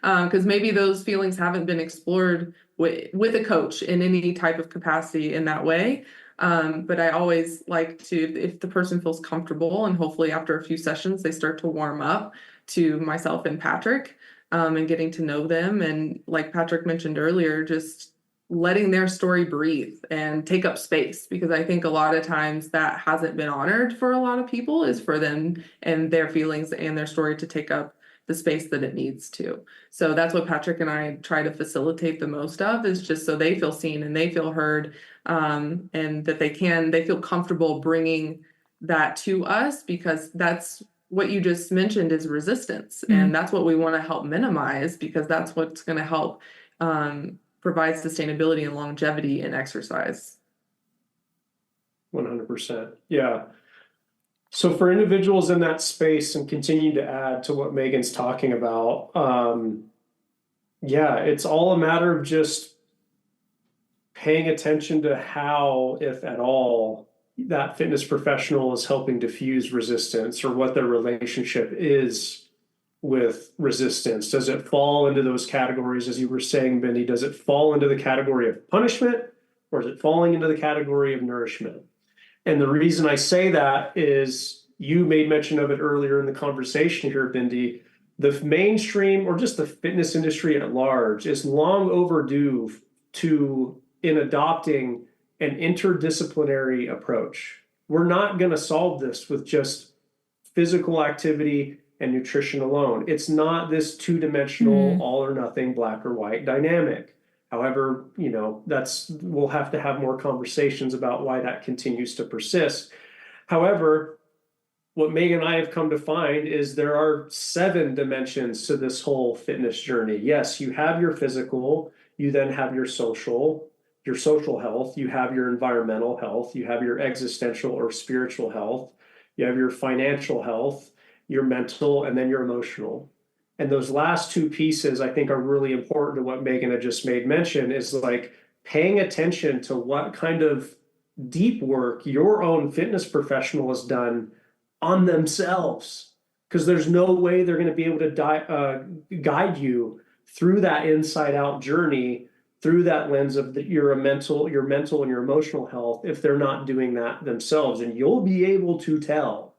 Because maybe those feelings haven't been explored with a coach in any type of capacity in that way. But I always like to, if the person feels comfortable, and hopefully after a few sessions, they start to warm up to myself and Patrick, and getting to know them. And like Patrick mentioned earlier, just letting their story breathe and take up space, because I think a lot of times that hasn't been honored for a lot of people, is for them and their feelings and their story to take up the space that it needs to. So that's what Patrick and I try to facilitate the most of, is just so they feel seen and they feel heard, and that they feel comfortable bringing that to us, because that's what you just mentioned is resistance. And that's what we want to help minimize, because that's what's going to help provide sustainability and longevity in exercise. 100%. Yeah. So for individuals in that space, and continue to add to what Meagan's talking about, yeah, it's all a matter of just paying attention to how, if at all, that fitness professional is helping diffuse resistance, or what their relationship is with resistance. Does it fall into those categories, as you were saying, Benny? Does it fall into the category of punishment, or is it falling into the category of nourishment? And the reason I say that is, you made mention of it earlier in the conversation here, Bindi. The mainstream, or just the fitness industry at large, is long overdue in adopting an interdisciplinary approach. We're not going to solve this with just physical activity and nutrition alone. It's not this two-dimensional, all or nothing, black or white dynamic. However, we'll have to have more conversations about why that continues to persist. However, what Meagan and I have come to find is there are 7 dimensions to this whole fitness journey. Yes, you have your physical, you then have your social health, you have your environmental health, you have your existential or spiritual health, you have your financial health, your mental, and then your emotional. And those last 2 pieces, I think, are really important to what Meagan had just made mention, is like paying attention to what kind of deep work your own fitness professional has done on themselves. Because there's no way they're going to be able to guide you through that inside out journey, through that lens of your mental and your emotional health, if they're not doing that themselves. And you'll be able to tell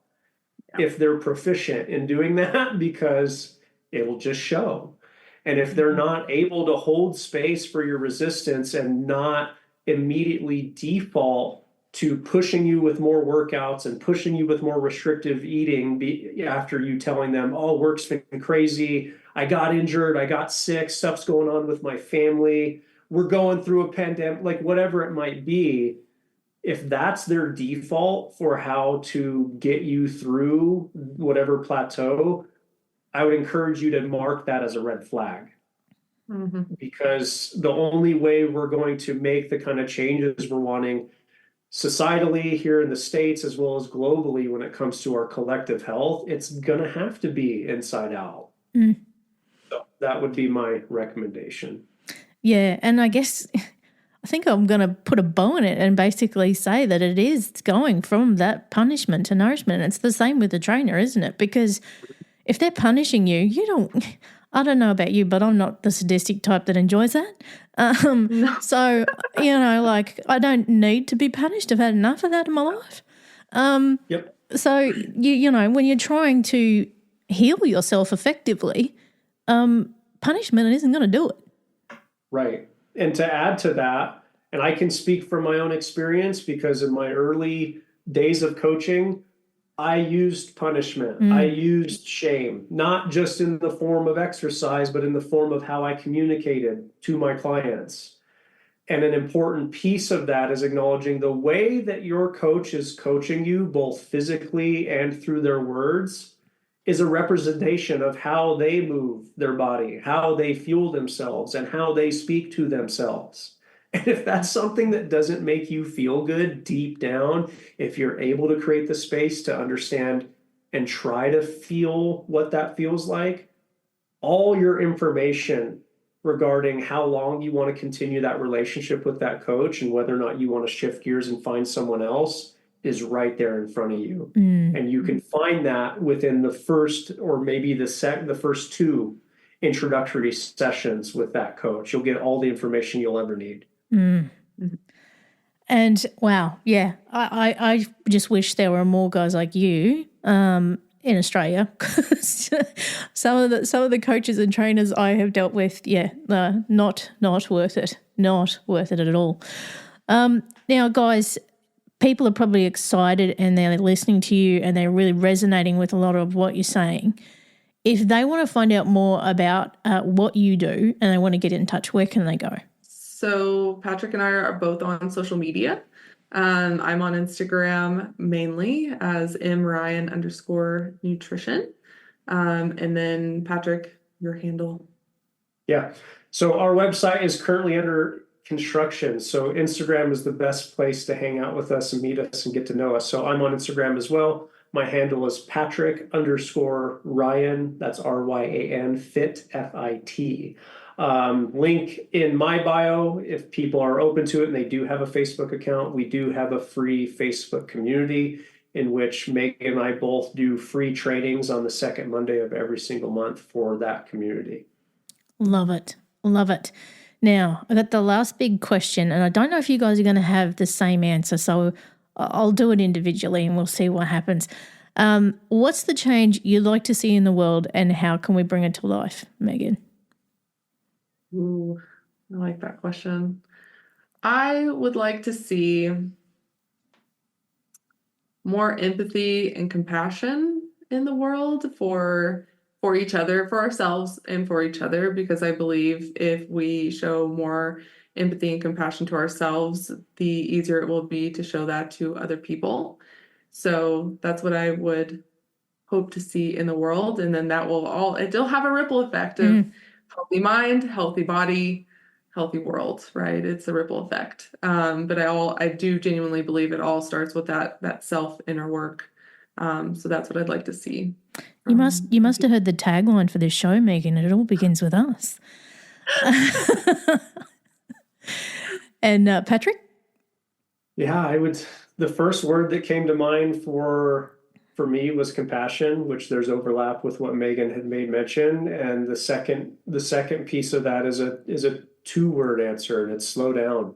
if they're proficient in doing that, because it will just show. And if they're not able to hold space for your resistance and not immediately default to pushing you with more workouts and pushing you with more restrictive eating after you telling them, oh, work's been crazy, I got injured, I got sick, stuff's going on with my family, we're going through a pandemic, like whatever it might be, if that's their default for how to get you through whatever plateau, I would encourage you to mark that as a red flag. Because the only way we're going to make the kind of changes we're wanting societally here in the States, as well as globally, when it comes to our collective health, it's going to have to be inside out. So that would be my recommendation. Yeah, and I guess I think I'm going to put a bow on it and basically say that it is going from that punishment to nourishment. It's the same with the trainer, isn't it? Because if they're punishing you, I don't know about you, but I'm not the sadistic type that enjoys that. No. So, I don't need to be punished. I've had enough of that in my life. Yep. So, when you're trying to heal yourself effectively, punishment isn't going to do it. Right. And to add to that, and I can speak from my own experience, because in my early days of coaching, I used punishment. I used shame, not just in the form of exercise, but in the form of how I communicated to my clients. And an important piece of that is acknowledging the way that your coach is coaching you, both physically and through their words, is a representation of how they move their body, how they fuel themselves, and how they speak to themselves. And if that's something that doesn't make you feel good deep down, if you're able to create the space to understand and try to feel what that feels like, all your information regarding how long you want to continue that relationship with that coach and whether or not you want to shift gears and find someone else is right there in front of you. And you can find that within the first, or maybe the first 2 introductory sessions with that coach. You'll get all the information you'll ever need. And wow, yeah, I just wish there were more guys like you in Australia. some of the coaches and trainers I have dealt with, not worth it, not worth it at all. Now, guys, people are probably excited and they're listening to you and they're really resonating with a lot of what you're saying. If they want to find out more about what you do and they want to get in touch, where can they go? So Patrick and I are both on social media. I'm on Instagram mainly as mryan_nutrition. And then Patrick, your handle. Yeah. So our website is currently under construction. So Instagram is the best place to hang out with us and meet us and get to know us. So I'm on Instagram as well. My handle is Patrick_Ryan. That's RYAN, fit, FIT. Link in my bio if people are open to it and they do have a Facebook account. We do have a free Facebook community in which Meagan and I both do free trainings on the second Monday of every single month for that community. Love it. Love it. Now, I got the last big question, and I don't know if you guys are going to have the same answer, so I'll do it individually and we'll see what happens. What's the change you'd like to see in the world, and how can we bring it to life, Meagan? Ooh, I like that question. I would like to see more empathy and compassion in the world for each other, for ourselves and for each other, because I believe if we show more empathy and compassion to ourselves, the easier it will be to show that to other people. So that's what I would hope to see in the world. And then that will it'll have a ripple effect of healthy mind, healthy body, healthy world, right? It's a ripple effect. But I do genuinely believe it all starts with that self inner work. So that's what I'd like to see. You must have heard the tagline for this show, Meagan. It all begins with us. And Patrick? Yeah, the first word that came to mind for me was compassion, which there's overlap with what Meagan had made mention. And the second piece of that is a 2-word answer, and it's slow down.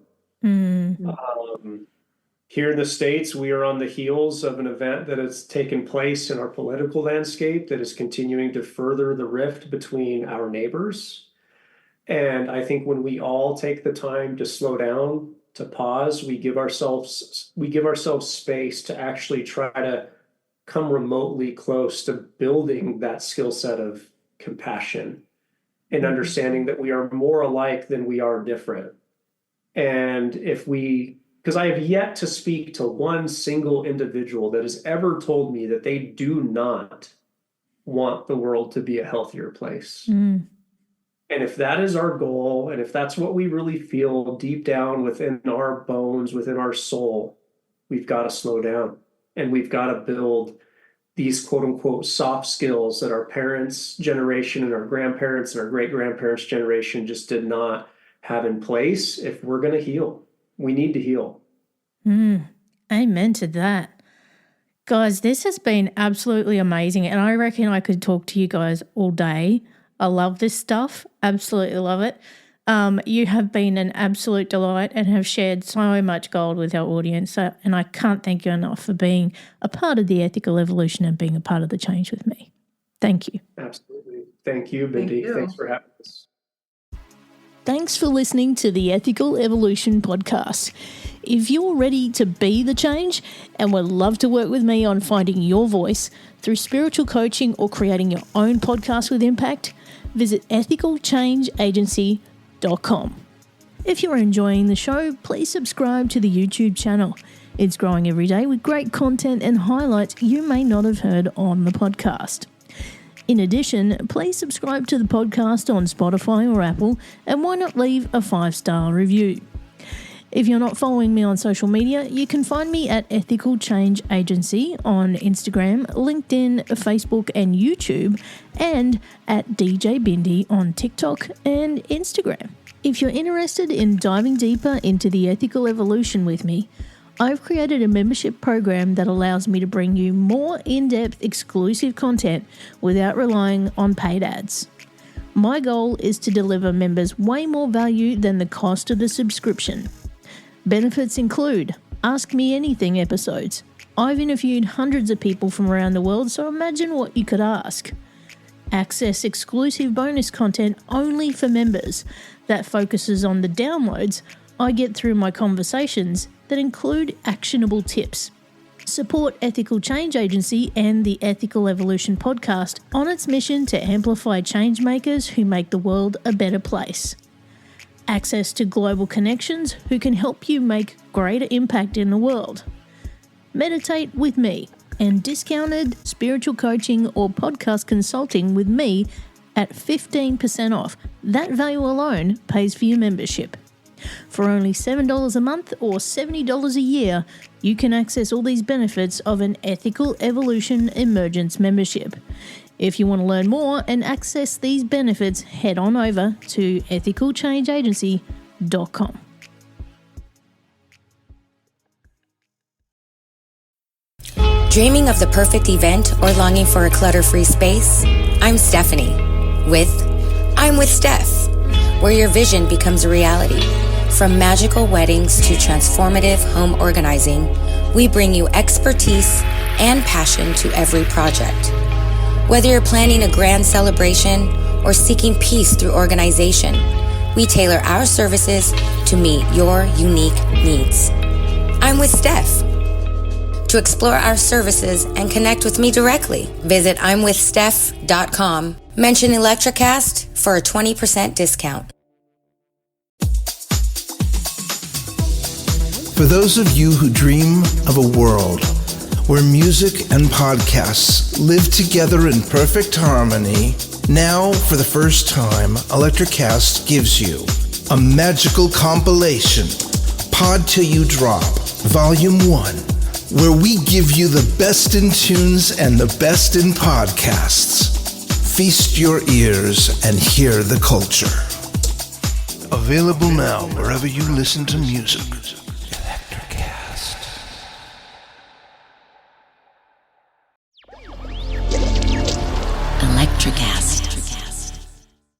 Here in the States, we are on the heels of an event that has taken place in our political landscape that is continuing to further the rift between our neighbors. And I think when we all take the time to slow down, to pause, we give ourselves space to actually try to come remotely close to building that skill set of compassion and understanding that we are more alike than we are different. And because I have yet to speak to one single individual that has ever told me that they do not want the world to be a healthier place. And if that is our goal, and if that's what we really feel deep down within our bones, within our soul, we've got to slow down, and we've got to build these quote unquote soft skills that our parents' generation and our grandparents and our great grandparents' generation just did not have in place. If we're going to heal, we need to heal. Amen to that. Guys, this has been absolutely amazing, and I reckon I could talk to you guys all day. I love this stuff. Absolutely love it. You have been an absolute delight and have shared so much gold with our audience, and I can't thank you enough for being a part of the ethical evolution and being a part of the change with me. Thank you. Absolutely. Thank you, Bindi. Thanks for having us. Thanks for listening to the Ethical Evolution Podcast. If you're ready to be the change and would love to work with me on finding your voice through spiritual coaching or creating your own podcast with impact, visit ethicalchangeagency.com. If you're enjoying the show, please subscribe to the YouTube channel. It's growing every day with great content and highlights you may not have heard on the podcast. In addition, please subscribe to the podcast on Spotify or Apple, and why not leave a 5-star review? If you're not following me on social media, you can find me at Ethical Change Agency on Instagram, LinkedIn, Facebook, and YouTube, and at DJ Bindi on TikTok and Instagram. If you're interested in diving deeper into the ethical evolution with me, I've created a membership program that allows me to bring you more in-depth exclusive content without relying on paid ads. My goal is to deliver members way more value than the cost of the subscription. Benefits include Ask Me Anything episodes. I've interviewed hundreds of people from around the world, so imagine what you could ask. Access exclusive bonus content only for members that focuses on the downloads I get through my conversations that include actionable tips. Support Ethical Change Agency and the Ethical Evolution Podcast on its mission to amplify change makers who make the world a better place. Access to global connections who can help you make greater impact in the world. Meditate with me, and discounted spiritual coaching or podcast consulting with me at 15% off. That value alone pays for your membership. For only $7 a month or $70 a year, you can access all these benefits of an Ethical Evolution Emergence membership. If you want to learn more and access these benefits, head on over to ethicalchangeagency.com. Dreaming of the perfect event or longing for a clutter-free space? I'm Stephanie with I'm with Steph, where your vision becomes a reality. From magical weddings to transformative home organizing, we bring you expertise and passion to every project. Whether you're planning a grand celebration or seeking peace through organization, we tailor our services to meet your unique needs. I'm with Steph. To explore our services and connect with me directly, visit imwithsteph.com. Mention ElectraCast for a 20% discount. For those of you who dream of a world where music and podcasts live together in perfect harmony, now, for the first time, ElectraCast gives you a magical compilation, Pod Till You Drop, Volume 1, where we give you the best in tunes and the best in podcasts. Feast your ears and hear the culture. Available now wherever you listen to music. ElectraCast.